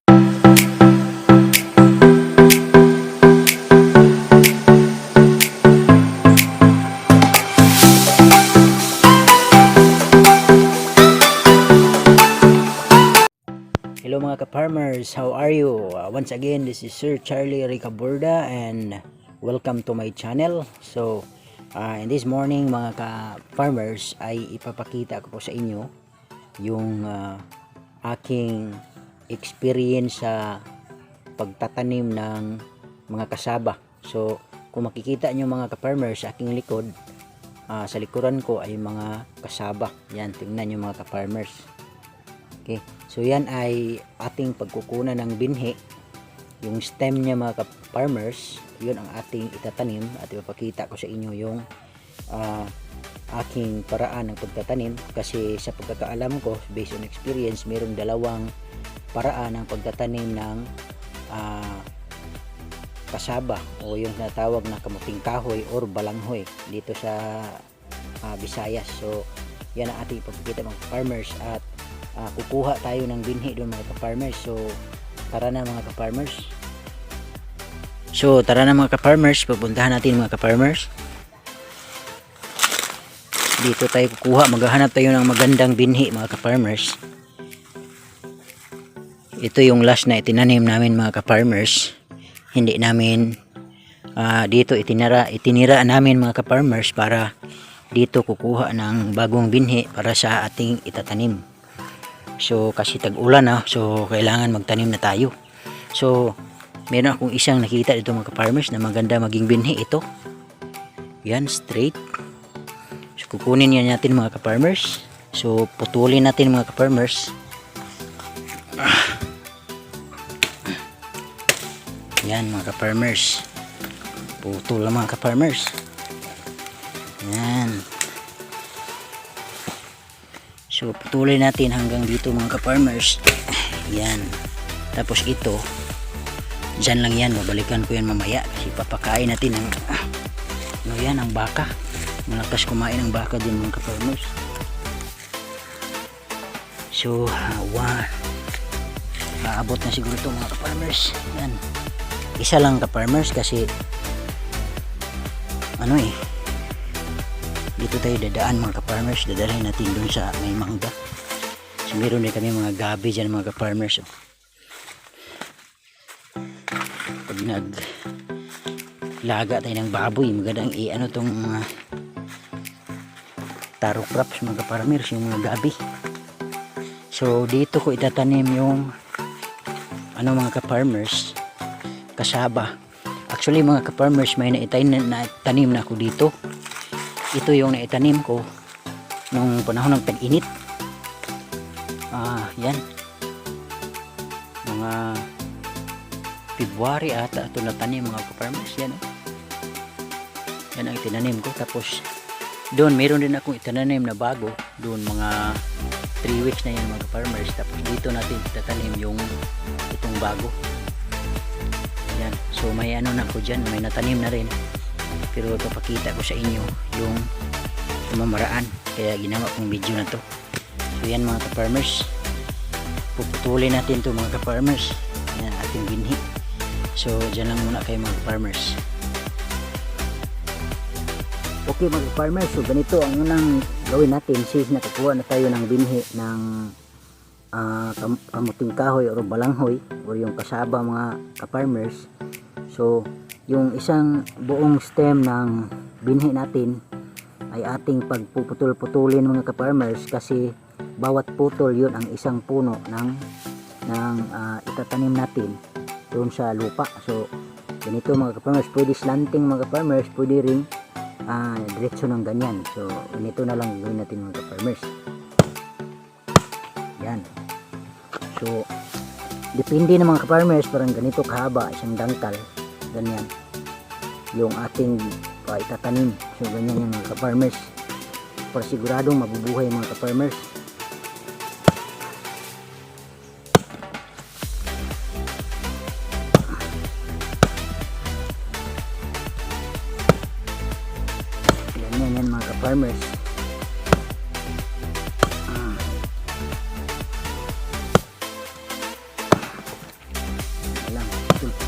Hello mga ka-farmers, how are you? Once again, this is Sir Charlie Ricaborda and welcome to my channel. So, in this morning mga ka-farmers ay ipapakita ko po sa inyo yung aking experience sa pagtatanim ng mga kasaba. So, kung makikita nyo mga ka-farmers sa aking likod, sa likuran ko ay mga kasaba. Yan, tingnan nyo mga ka-farmers. Okay, so yan ay ating pagkukunan ng binhi. Yung stem niya mga ka-farmers, yun ang ating itatanim at ipapakita ko sa inyo yung aking paraan ng pagtatanim. Kasi sa pagkakaalam ko, based on experience, mayroong dalawang paraan ng pagtatanim ng kasaba o yung natawag na kamuting kahoy or balanghoy dito sa Visayas. So yan ang ating ipapakita mga farmers at kukuha tayo ng binhi doon mga ka-farmers. So tara na mga ka-farmers. Pupuntahan natin mga ka-farmers. Dito tayo kukuha, maghahanap tayo ng magandang binhi mga ka-farmers. Ito yung last na itinanim namin mga ka-farmers. Hindi namin dito itinira namin mga ka-farmers para dito kukuha ng bagong binhi para sa ating itatanim. So kasi tag-ulan so kailangan magtanim na tayo. So meron akong isang nakita dito mga ka-farmers na maganda maging binhi ito. Yan, straight. So kukunin yan natin mga ka-farmers. So putulin natin mga ka-farmers. Yan mga ka-farmers. Putol lang mga ka-farmers. Yan. So putulin natin hanggang dito mga ka-farmers. Yan. Tapos ito, dyan lang yan, babalikan ko yan mamaya kasi papakain natin ng yan, ang baka. Malakas kumain ng baka din mga ka-farmers. So aabot na siguro ito mga ka-farmers. Yan, isa lang ka-farmers kasi dito tayo dadaan mga ka-farmers. Dadalhin natin dun sa may mangga. So meron din kami mga gabi dyan mga ka-farmers. Pag naglaga tayo ng baboy, magandang tong mga taro crops mga ka-farmers, yung mga gabi. So dito ko itatanim yung mga ka-farmers, kasaba. Actually mga ka-farmers, may naitanim na ako dito. Ito yung naitanim ko nung panahon ng tag-init. Yan. Mga February ata ito natanim mga ka-farmers. Yan. Yan ang itinanim ko. Tapos doon meron din akong itinanim na bago. Doon mga 3 weeks na yan mga ka-farmers. Tapos dito natin itatanim yung itong bago. Yan. So may na ko dyan. May natanim na rin. Pero ipapakita ko sa inyo yung mamaraan, kaya ginawa kong video na to. So yan mga ka-farmers, puputulin natin to mga ka-farmers. Yan ating binhi. So dyan lang muna kayo mga ka-farmers. Okay mga ka-farmers, so ganito ang unang gawin natin since nakakuha na tayo ng binhi ng kamuting kahoy o balanghoy o yung kasaba mga ka-farmers. So yung isang buong stem ng binhi natin ay ating pagpuputol-putulin mga ka-farmers kasi bawat putol yun ang isang puno ng itatanim natin doon sa lupa. So ganito mga ka-farmers, pwede slanting mga ka-farmers, pwede ring diretso ng ganyan. So ganito na lang gawin natin mga ka-farmers. Yan. So depende na mga ka-farmers, parang ganito kahaba, isang dangkal. Ganyan yung ating itatanim. So ganyan yung mga ka-farmers para siguradong mabubuhay mga ka-farmers. Ganyan yan mga ka-farmers.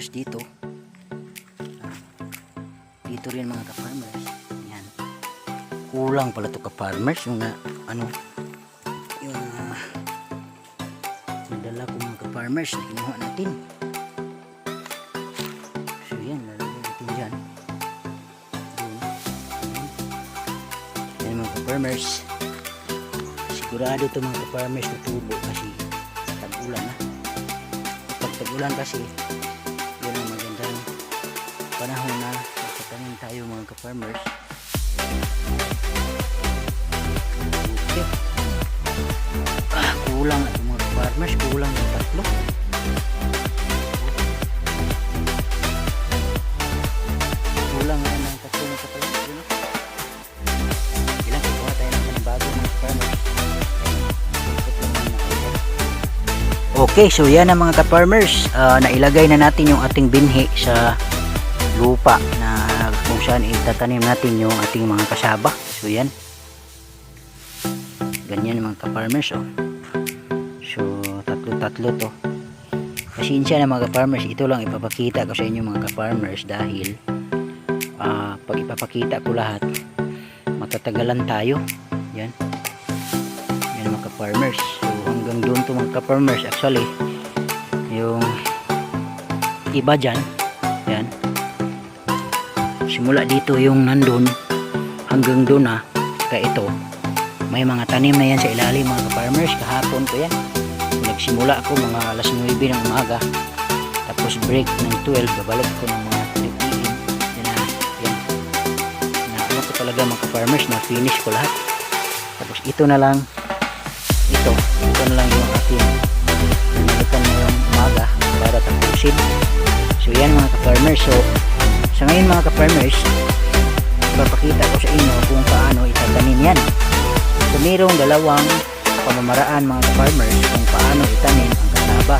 ka-farmers dito. Dito rin mga ka-farmers. Yan. Kulang pala to ka-farmers yung ano yung nadala ko mga ka-farmers na kinuha natin. So yan, lalagyan natin dyan. Yan mga ka-farmers. Sigurado to mga ka-farmers tutubo kasi tag-ulan na. Pag tag-ulan kasi yun ang magandang panahon na magtatanim tayo mga ka-farmers. Okay. Kulang at mga ka-farmers, kulang ng tatlo. Kulang na ng tatlo mga ka-farmers. Ilang kukuha tayo ng bago mga ka-farmers. Okay, so yan ang mga ka-farmers. Nailagay na natin yung ating binhi sa lupa na kung saan itatanim natin yung ating mga kasaba. So yan. Ganyan mga ka-farmers. Oh. So tatlo-tatlo to. Pasensya na mga ka-farmers. Ito lang ipapakita ko sa inyo mga ka-farmers dahil pag ipapakita ko lahat matatagalan tayo. Yan. Yan mga ka-farmers. So hanggang doon to mga ka-farmers. Actually yung iba dyan, yan, simula dito yung nandun hanggang doon na kaya ito may mga tanim na yan sa ilalim mga ka-farmers. Kahapon ko yan nagsimula ako mga alas 9 ng umaga, tapos break ng 12, babalik ko ng mga 3 p.m. yan na ano ko talaga mga ka-farmers na finish ko lahat. Tapos ito na lang ito na lang yung ating nalikan na yung umaga para tapusin. So yan mga ka-farmers. So sa ngayon mga ka-farmers, ipapakita ko sa inyo kung paano ganyan. So mayroong dalawang pamamaraan mga ka-farmers kung paano itanim ang kasaba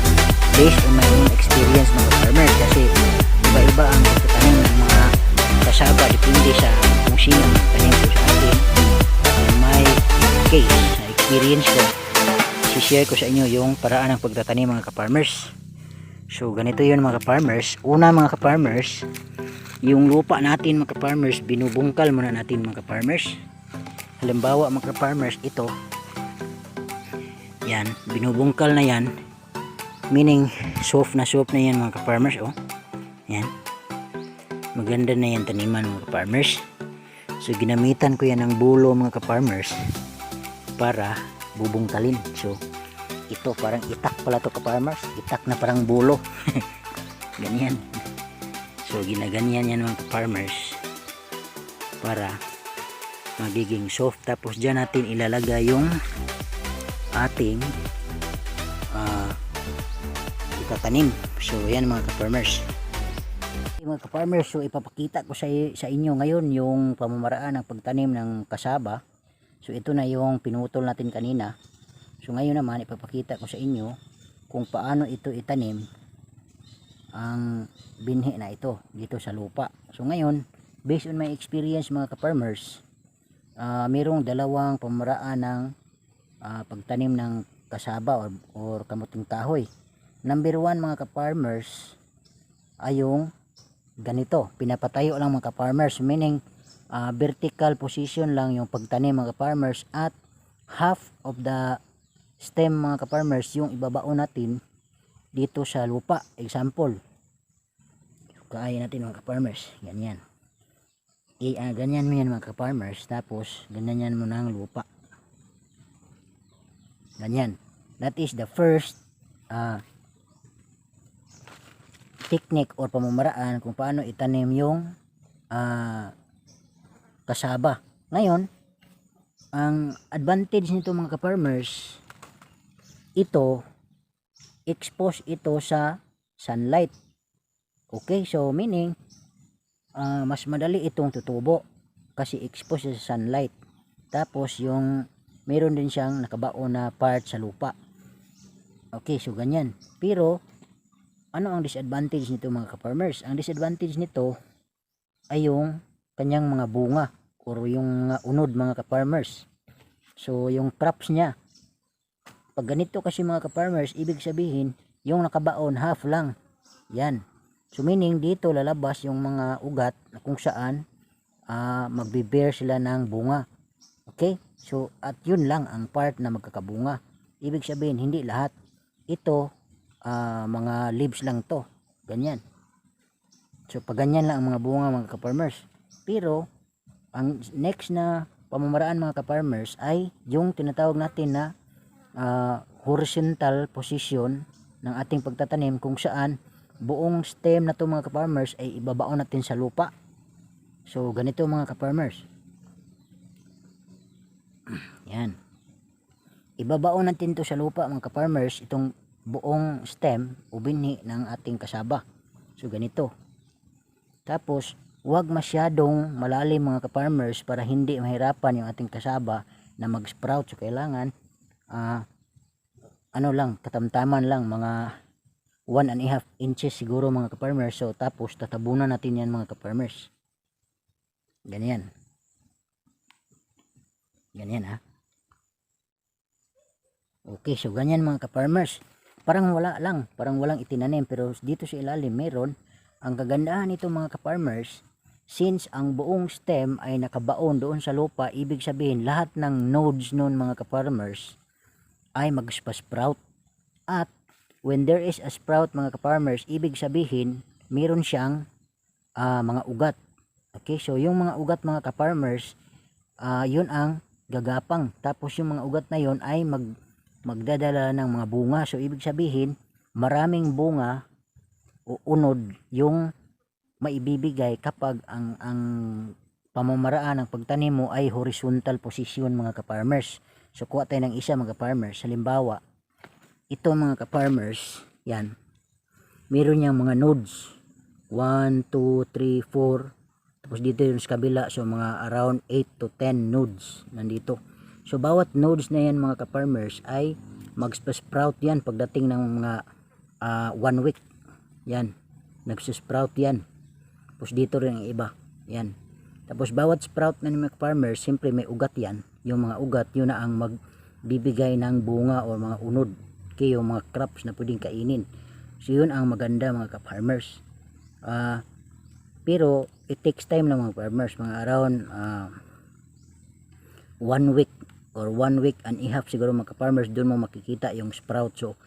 based on my own experience mga ka-farmers, kasi iba-iba ang pagtatanim ng mga kasaba depende sa kung sino ang tanim ko sa atin. In my case, sa experience ko, share ko sa inyo yung paraan ng pagtatanim mga ka-farmers. So ganito yun mga ka-farmers. Una mga ka-farmers, yung lupa natin mga ka-farmers, binubungkal muna natin mga ka-farmers. Halimbawa mga ka-farmers, ito yan, binubungkal na yan, meaning soft na yan mga ka-farmers. Oh, yan, maganda na yan taniman mga ka-farmers. So ginamitan ko yan ng bulo mga ka-farmers para bubungkalin. So ito parang itak pala to ka-farmers, itak na parang bulo. Ganyan. So ginaganyan yan mga ka-farmers para magiging soft. Tapos dyan natin ilalagay yung ating itatanim. So yan mga ka-farmers. Mga ka-farmers, so ipapakita ko sa inyo ngayon yung pamamaraan ng pagtanim ng kasaba. So ito na yung pinutol natin kanina. So ngayon naman ipapakita ko sa inyo kung paano ito itanim ang binhi na ito dito sa lupa. So ngayon, based on my experience mga ka-farmers, mayroong dalawang pamamaraan ng pagtanim ng kasaba or kamuting kahoy. Number 1 mga ka-farmers ay yung ganito, pinapatayo lang mga ka-farmers, meaning vertical position lang yung pagtanim mga ka-farmers, at half of the stem mga ka-farmers yung ibabaon natin dito sa lupa. Example, kaya natin mga ka-farmers, ganyan. Ganyan mo yan mga ka-farmers, tapos ganyan mo ng lupa. Ganyan. That is the first technique or pamamaraan kung paano itanim yung kasaba. Ngayon, ang advantage nito mga ka-farmers, ito, expose ito sa sunlight. Okay, so meaning mas madali itong tutubo kasi expose sa sunlight. Tapos yung meron din siyang nakabaon na part sa lupa. Okay, so ganyan. Pero ano ang disadvantage nito mga ka-farmers? Ang disadvantage nito ay yung kanyang mga bunga or yung mga unod mga ka-farmers. So yung crops niya, pag ganito kasi mga ka-farmers, ibig sabihin yung nakabaon half lang yan. So meaning dito lalabas yung mga ugat na kung saan magbe-bear sila ng bunga. Okay, so at yun lang ang part na magkakabunga. Ibig sabihin hindi lahat. Ito mga leaves lang to, ganyan. So pag ganyan lang ang mga bunga mga ka-farmers. Pero ang next na pamamaraan mga ka-farmers ay yung tinatawag natin na horizontal position ng ating pagtatanim, kung saan buong stem na to mga ka-farmers ay ibabaon natin sa lupa. So ganito mga ka-farmers, yan, ibabaon natin to sa lupa mga ka-farmers, itong buong stem o binhi ng ating kasaba. So ganito. Tapos huwag masyadong malalim mga ka-farmers para hindi mahirapan yung ating kasaba na mag-sprout. So kailangan ano lang, katamtaman lang, mga 1.5 inches siguro mga ka-farmers. So tapos tatabunan natin yan mga ka-farmers. Ganyan. Ganyan ha. Okay, so ganyan mga ka-farmers. Parang wala lang, parang walang itinanim, pero dito sa ilalim meron. Ang kagandahan nito mga ka-farmers, since ang buong stem ay nakabaon doon sa lupa, ibig sabihin lahat ng nodes noon mga ka-farmers ay mag-sprout. At when there is a sprout mga ka-farmers, ibig sabihin meron siyang mga ugat. Okay, so yung mga ugat mga ka-farmers, yun ang gagapang. Tapos yung mga ugat na yun ay magdadala ng mga bunga. So ibig sabihin maraming bunga o unod yung maibibigay kapag ang pamamaraan ng pagtanim mo ay horizontal position mga ka-farmers. So kuha tayo ng isa mga ka-farmers. Halimbawa, ito mga ka-farmers, yan, meron niyang mga nodes 1, 2, 3, 4, Tapos dito yung sa kabila, so mga around 8 to 10 nodes nandito. So bawat nodes na yan mga ka-farmers ay mag-sprout yan pagdating ng mga 1 week. Yan, nagsusprout yan. Tapos dito rin ang iba. Yan. Tapos bawat sprout na mga farmers, siyempre may ugat yan. Yung mga ugat, yun na ang magbibigay ng bunga o mga unod. Okay, yung mga crops na pwedeng kainin. So yun ang maganda mga ka-farmers. Pero it takes time lang mga farmers. Mga around 1 week or 1 week and a half siguro mga ka-farmers, doon mo makikita yung sprout. So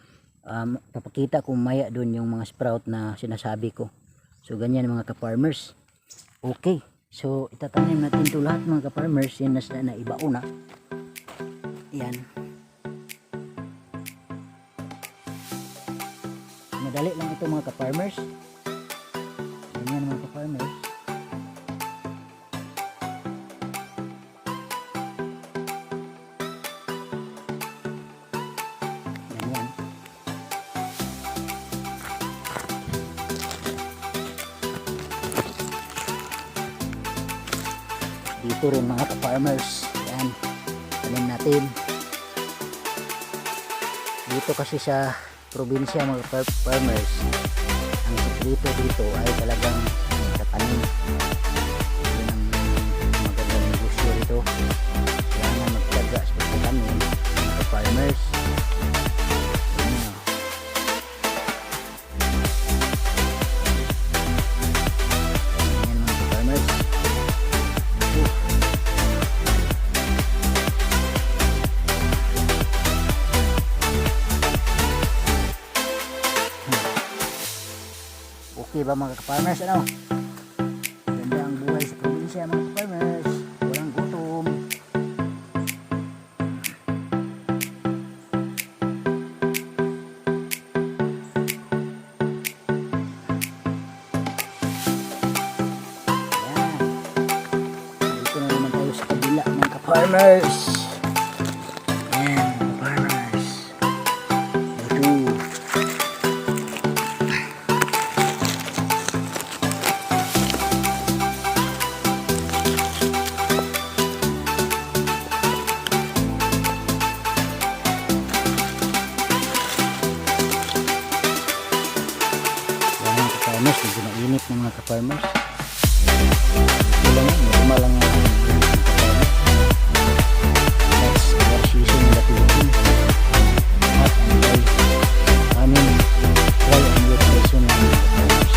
papakita ko maya doon yung mga sprout na sinasabi ko. So ganyan mga ka-farmers. Okay, so itatanim natin ito lahat mga ka-farmers. Yan na ibao na. Yan, madali lang ito mga ka-farmers. Ganyan mga ka-farmers. Ganyan. Dito rin mga ka-farmers. Yan, tanim natin. Dito kasi sa probinsya mga farmers, ang sekreto dito ay talagang tatanim. Yun ang magandang negosyo dito. Kailangan magtyaga sa pagtatanim mga farmers. Yan mga farmers. Okay ba mga ka-farmers, ano? Ganda ang buhay sa probinsya mga ka-farmers. Walang gutom. Yan. Dito na naman tayo sa kabila mga ka-farmers. Yan mga ka-farmers. Ito. Farmers, medyo mainit ng mga ka-farmers. Normal lang ang next our season in the Philippines. At ang try and get season ng mga ka-farmers.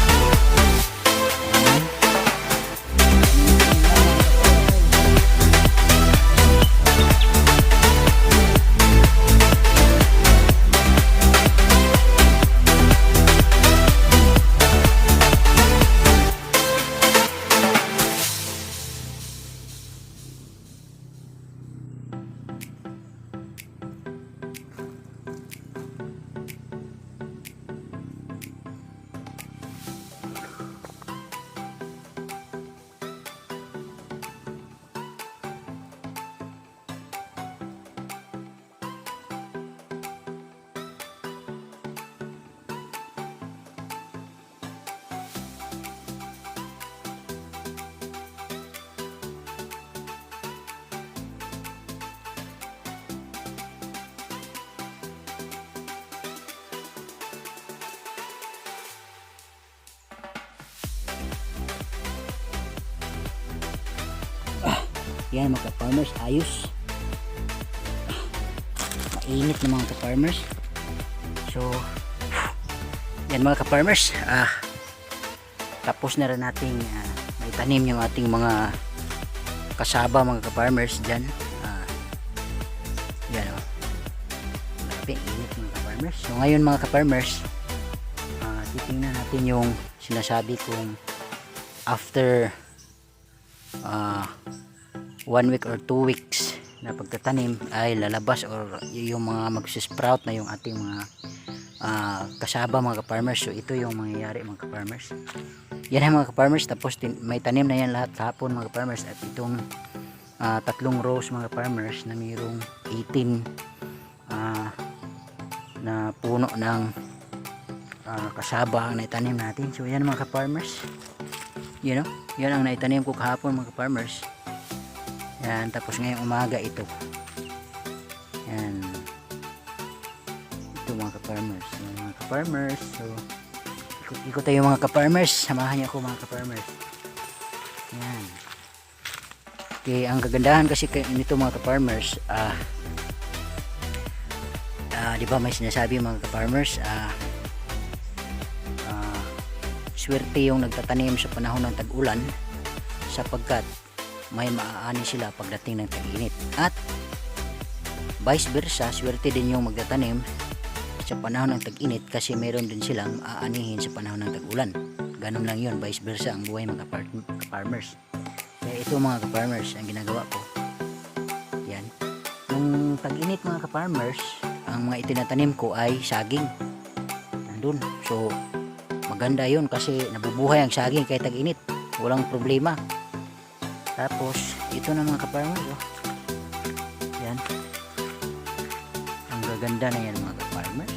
Yan mga ka-farmers, ayos. Mainit na mga ka-farmers. So yan mga ka-farmers, tapos na rin nating may tanim yung ating mga kasaba mga ka-farmers dyan. Yan o, grabe init mga ka-farmers. So ngayon mga ka-farmers, titingnan natin yung sinasabi kong after 1 week or 2 weeks na pagtatanim ay lalabas or yung mga magsisprout na yung ating mga kasaba mga ka-farmers. So ito yung mangyayari mga ka-farmers. Yan ang mga ka-farmers. Tapos may tanim na yan lahat hapon mga ka-farmers. At itong 3 rows mga ka-farmers na mayroong 18 na puno ng kasaba ang naitanim natin. So yan mga ka-farmers. You know, yan ang naitanim ko kahapon mga farmers. Yan, tapos ngayong umaga ito. Yan. Ito mga ka-farmers. Yan, mga ka-farmers. So, ikot tayo mga ka-farmers. Samahan niyo ako mga ka-farmers. Yan. Okay, ang kagandahan kasi nito mga ka-farmers, di ba may sinasabi mga ka-farmers, swerte yung nagtatanim sa panahon ng tag-ulan sapagkat may maaani sila pagdating ng tag-init, at vice versa, swerte din yung magtatanim sa panahon ng tag-init kasi meron din silang aanihin sa panahon ng tag-ulan. Ganun lang yun, vice versa ang buhay mga ka-farmers. Kaya ito mga ka-farmers ang ginagawa ko. Yan, nung tag-init mga ka-farmers, ang mga itinatanim ko ay saging nandun. So maganda yun kasi nabubuhay ang saging kahit tag-init, walang problema. Tapos ito na mga ka-farmers, oh. Yan, ang gaganda na yan mga ka-farmers.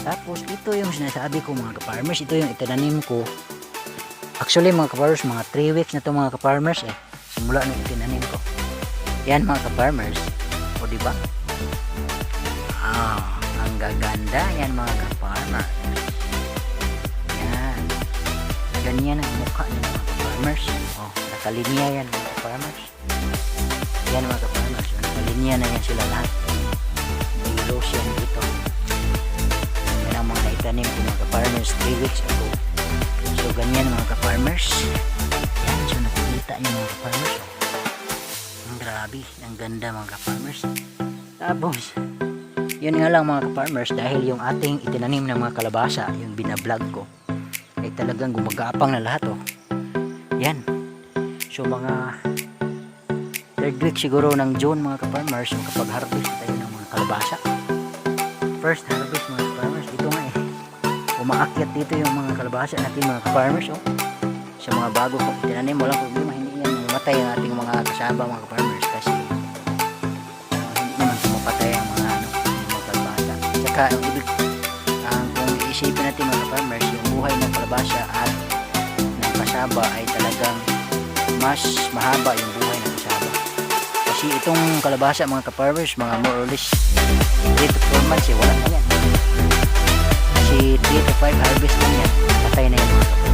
Tapos ito yung sinasabi ko mga ka-farmers, ito yung itinanim ko. Actually mga ka-farmers, mga 3 weeks na to mga ka-farmers simula nung itinanim ko. Yan mga ka-farmers, o diba? Ang gaganda yan mga ka-farmers. Yan, ganyan ang mukha ng mga ka-farmers. Oh, nakalinya yan mga ka-farmers. Yan mga ka-farmers, nakalinya na yan sila lahat. May lotion dito. Yan ang mga naitanim ko mga ka-farmers 3 weeks ago. So ganyan mga ka-farmers. Yan, so nakikita nyo mga ka-farmers. Ang grabe, ang ganda mga ka-farmers. Tapos yun nga lang mga ka-farmers, dahil yung ating itinanim ng mga kalabasa, yung binablog ko, ay talagang gumagapang na lahat, oh. Yan. So mga 3rd week siguro ng June mga ka-farmers, makapag-harvest tayo ng mga kalabasa. First harvest mga ka-farmers, ito nga umaakyat dito yung mga kalabasa natin mga ka-farmers, oh. Sa mga bago kong itinanim, walang problema, hindi yan mamatay ang ating mga kasaba mga ka-farmers kasi hindi naman pumapatay ang mga kalabasa. Saka ang ibig, kung iisipin natin mga ka-farmers, yung buhay ng kalabasa at ng kasaba ay talagang mas mahaba yung buhay ng kasaba. Kasi itong kalabasa mga ka-farmers, mga more or less 3 to 4 months wala na yan. Kasi 3 to 5 harvest lang yan, patay na yan mga ka-farmers.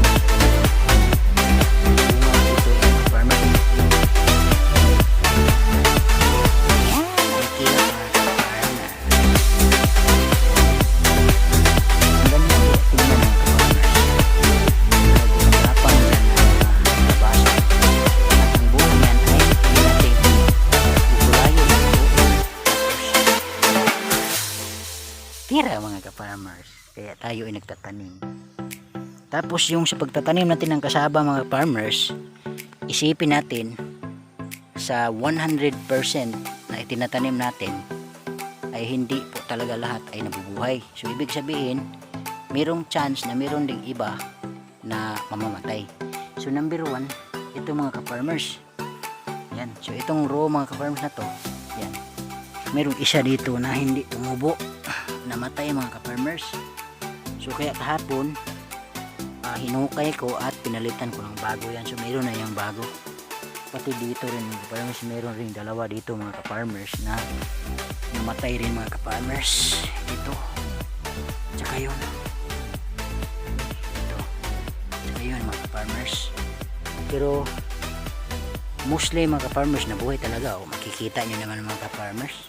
Tira mga ka-farmers, kaya tayo ay nagtatanim. Tapos yung sa pagtatanim natin ng kasaba mga farmers, isipin natin sa 100% na itinatanim natin ay hindi po talaga lahat ay nabubuhay. So ibig sabihin, mayroong chance na mayroon ding iba na mamamatay. So number 1, ito mga ka-farmers. Yan. So itong row mga ka-farmers na to, yan. Mayroong isa dito na hindi tumubo, namatay mga ka-farmers. So kaya kahapon hinukay ko at pinalitan ko ng bago yan. So mayroon na yung bago. Pati dito rin mga ka-farmers, mayroon rin dalawa dito mga ka-farmers na namatay rin mga ka-farmers. Ito. Tsaka yun. Ito. Tsaka yun mga ka-farmers. Pero mostly mga ka-farmers nabuhay talaga. O makikita nyo naman mga ka-farmers.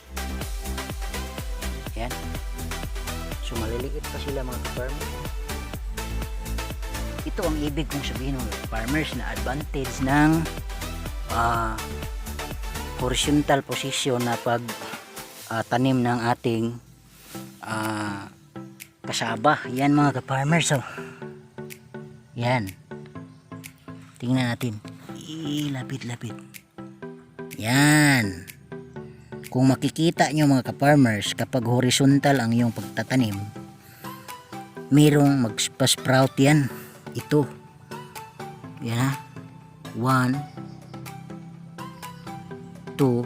Yan. So maliliit pa sila mga ka-farmers. Ito ang ibig kong sabihin mga farmers na advantage ng horizontal position na pag tanim ng ating kasaba. Yan mga ka-farmers, oh. Yan. Tingnan natin. Lapit-lapit. Yan. Kung makikita nyo mga ka-farmers, kapag horizontal ang iyong pagtatanim, mayroong magpa-sprout yan. Ito. Yan ha. 1, 2,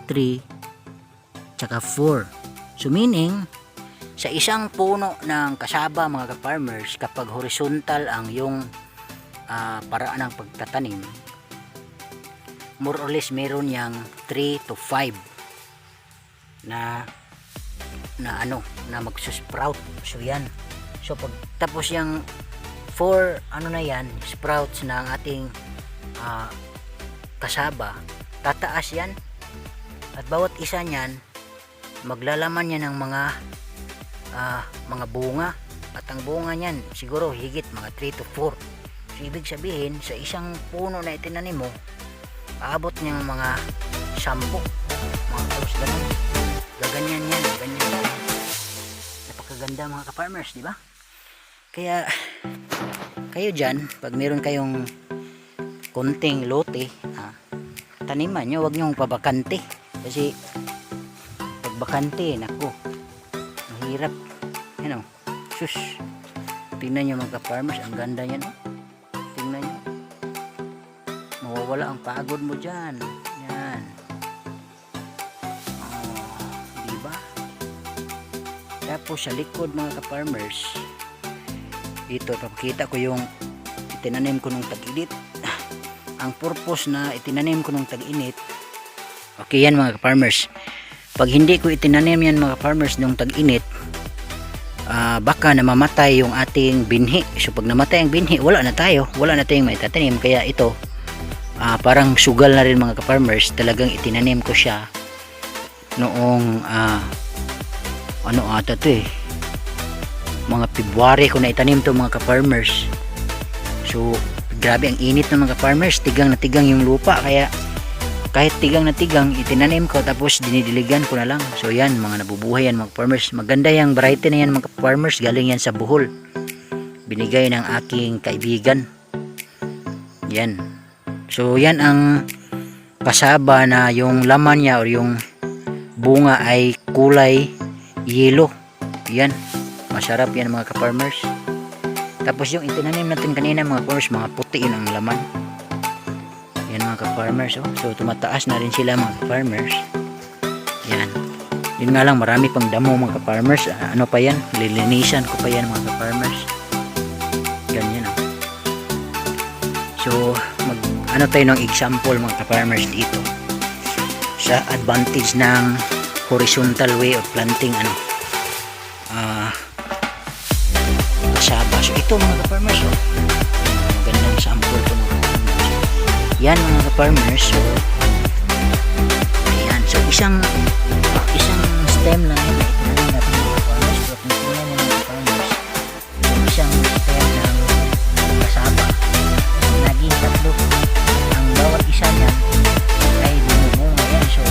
3, tsaka 4. So meaning, Sa isang puno ng kasaba mga ka-farmers, kapag horizontal ang yung paraan ng pagtatanim, more or less meron yang 3 to 5 na magsusprout. So yan. So pag tapos yung 4 na yan, sprouts na ang ating kasaba, tataas yan. At bawat isa niyan maglalaman yan ng mga bunga, at ang bunga niyan siguro higit mga 3 to 4. So ibig sabihin sa isang puno na itinanim mo, aabot niya mga 10, mga close ganun. Gaganyan yan, ganyan. Napakaganda mga ka-farmers, di ba? Kaya kayo dyan, pag meron kayong konting lote, taniman nyo, huwag nyong pabakante. Kasi pag bakante, naku, mahirap. Yan o, sus, tingnan nyo mga ka-farmers, ang ganda nyo, no? Tingnan nyo, mawawala ang pagod mo dyan. Yan, diba? Tapos sa likod mga ka-farmers, dito papakita ko yung itinanim ko nung tag-init. Ang purpose na itinanim ko nung tag-init, okay yan mga ka-farmers, pag hindi ko itinanim yan mga farmers nung tag-init, baka namamatay yung ating binhi. So pag namatay ang binhi, wala na tayong maitatanim. Kaya ito parang sugal na rin mga ka-farmers. Talagang itinanim ko siya noong mga February ko na itanim to mga ka-farmers. So grabe ang init ng mga ka-farmers, tigang na tigang yung lupa, kaya kahit tigang na tigang itinanim ko, tapos dinidiligan ko na lang. So yan, mga nabubuhay yan mga farmers. Maganda yung variety na yan mga farmers, galing yan sa Bohol, binigay ng aking kaibigan. Yan, so yan ang kasaba na yung laman niya or yung bunga ay kulay yellow. Yan, masarap yan mga ka-farmers. Tapos yung itinanim natin kanina mga farmers, mga puti yun ang laman. Yan mga ka-farmers, oh. So tumataas na rin sila mga ka-farmers. Yan. Yun nga lang, marami pang damo mga ka-farmers. Ano pa yan? Lilinisan ko pa yan mga ka-farmers. Ganyan, oh. So ano tayo ng example mga ka-farmers dito sa advantage ng horizontal way of planting kasaba. So ito mga ka-farmers, oh. Magandang sample ito mga ka-farmers. Yan mga ka-farmers. So ayan, so isang stem lang yan na itinanim natin mga ka-farmers. So kung tingnan nyo mga ka-farmers, so isang stem ng kasaba, naging 3. Ang bawat isa niya ay bumubunga yan. So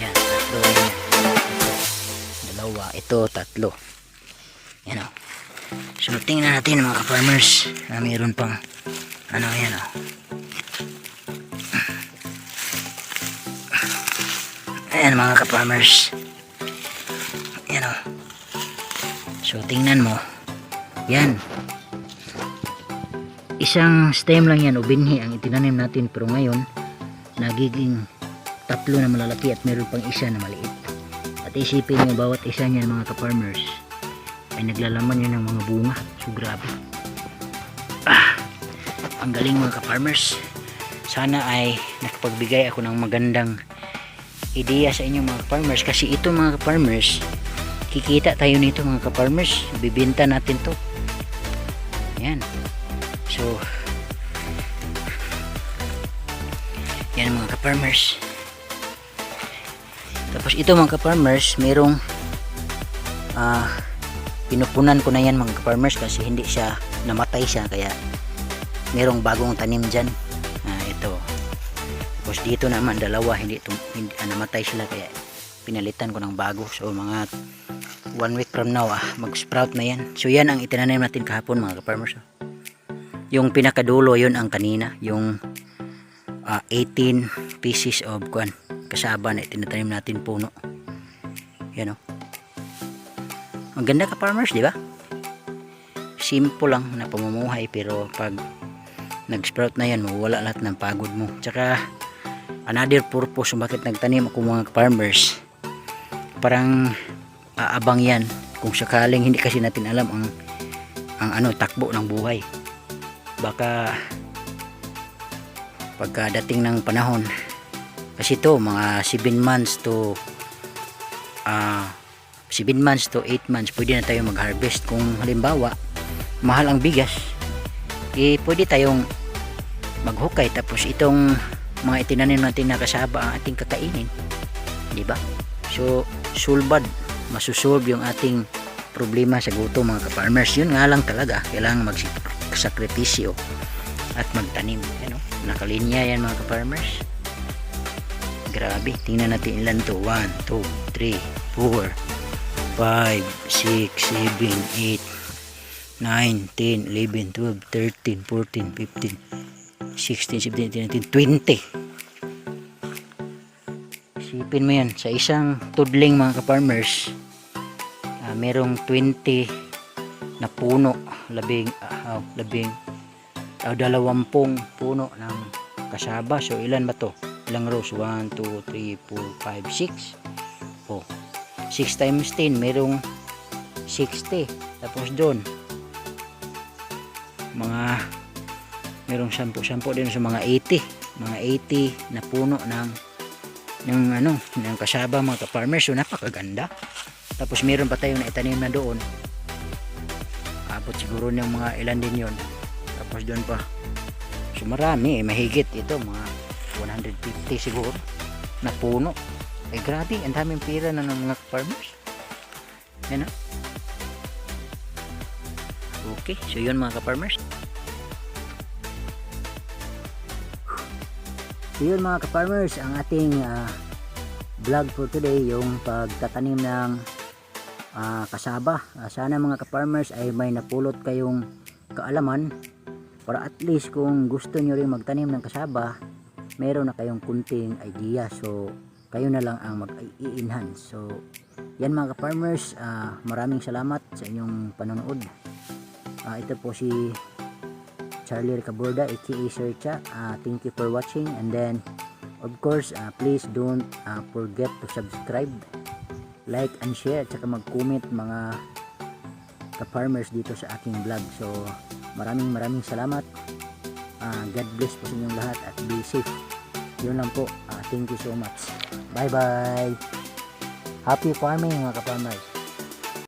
yan, 3 yan. Ito 3. Yan o. So tingnan natin mga ka-farmers na mayroon pang yan o. Ayan mga ka-farmers. Yan o. So tingnan mo. Yan. Isang stem lang yan o binhi ang itinanim natin, pero ngayon nagiging 3 na malalaki at mayroon pang isa na maliit. At isipin nyo, bawat isa niyan mga ka-farmers ay naglalaman yun ng mga bunga. So grabe, ang galing mga ka-farmers. Sana ay nakapagbigay ako ng magandang ideya sa inyo mga ka-farmers, kasi ito mga ka-farmers, kikita tayo nito mga ka-farmers, bibenta natin to. Yan, so yan mga ka-farmers. Tapos ito mga ka-farmers, merong pinupunan ko na yan mga ka-farmers, kasi hindi siya namatay siya, kaya merong bagong tanim dyan. Ito. Tapos dito naman 2, hindi namatay sila, kaya pinalitan ko ng bago. So mga 1 week from now mag sprout na yan. So yan ang itinanim natin kahapon mga ka-farmers. Yung pinakadulo yun ang kanina, yung 18 pieces of kasaba na itinatanim natin puno. Yan o. Ang ganda ka-farmers, di ba? Simple lang na pamumuhay, pero pag nag-sprout na yan, mawala lahat ng pagod mo. Tsaka another purpose kung bakit nagtanim ako mga farmers. Parang aabang yan kung sakaling hindi kasi natin alam ang takbo ng buhay. Baka pagkadating ng panahon, kasi to mga 7 months to 8 months pwede na tayo mag-harvest. Kung halimbawa mahal ang bigas, pwede tayong maghukay, tapos itong mga itinanim natin na kasaba ang ating kakainin, di ba? So masusolve yung ating problema sa gutom mga ka-farmers. Yun nga lang talaga, kailangan magsakripisyo at magtanim. Ano? Nakalinya yan mga ka-farmers. Grabe, tingnan natin ilan to. 1, 2, 3, 4, 5, 6, 7, 8, 9, 10, 11, 12, 13, 14, 15, 16, 17, 18, 19, 20. Isipin mo yan, sa isang tudling mga ka-farmers, merong 20 na puno, 20 puno ng kasaba. So ilan ba to? Ilang rows? 1, 2, 3, 4, 5, 6. Oh, 6 times 10 merong 60. Tapos doon merong 10 din sa mga 80 na puno ng kasaba mga ka-farmers. So napakaganda. Tapos meron pa tayong naitanim na doon, abot siguro ng mga ilan din yon. Tapos doon pa, so marami, mahigit ito mga 150 siguro na puno. Grabe, ang daming pira na ng mga farmers. Yan. Okay, so yun mga ka-farmers. So yun mga ka-farmers, ang ating vlog for today, yung pagtatanim ng kasaba. Sana mga ka-farmers ay may napulot kayong kaalaman, para at least kung gusto nyo rin magtanim ng kasaba, meron na kayong kunting idea. So kayo na lang ang mag-i-enhance. So yan mga ka-farmers, maraming salamat sa inyong panonood. Ito po si Charlie Ricaburda aka Sir Cha. Thank you for watching, and then of course please don't forget to subscribe, like and share, at saka mag-comment mga ka-farmers dito sa aking vlog. So maraming salamat. God bless po sa inyong lahat at be safe. Yun lang po. Thank you so much. Bye bye. Happy farming mga ka-farmers.